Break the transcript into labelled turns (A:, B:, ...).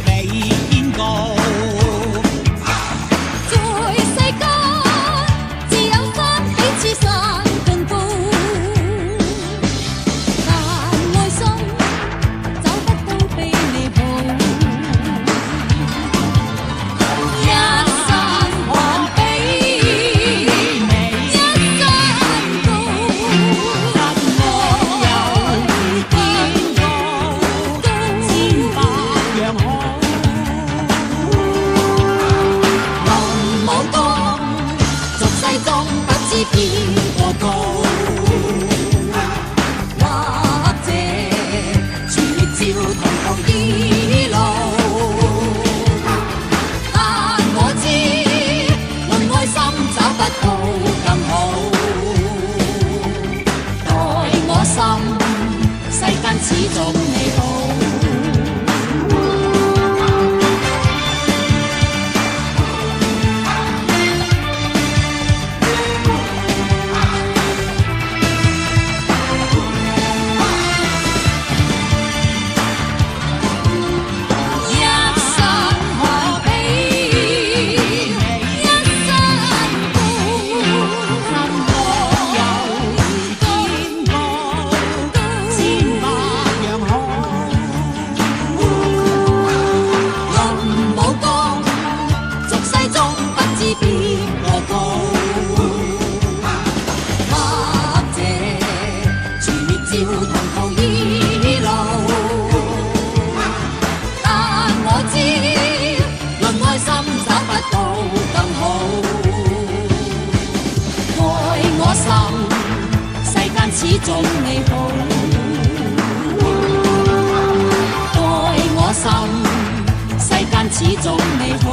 A: 比天高。
B: 在世間，自有山比此山更高。但愛心找不到比你好。一山還比你一山高，實我有天高千百樣好。林武當，俗世中不知邊個高，或者全滅照同途依路。但我知，論愛心找不到更好。待我心，世間始終美好。一山可比一山高，任我有天高千百樣好。林武當，俗世中不知邊個高，或者全滅照同途依路。但我知，論愛心找不到更好。愛我心，世間始終美好。愛我心，世間始終美好。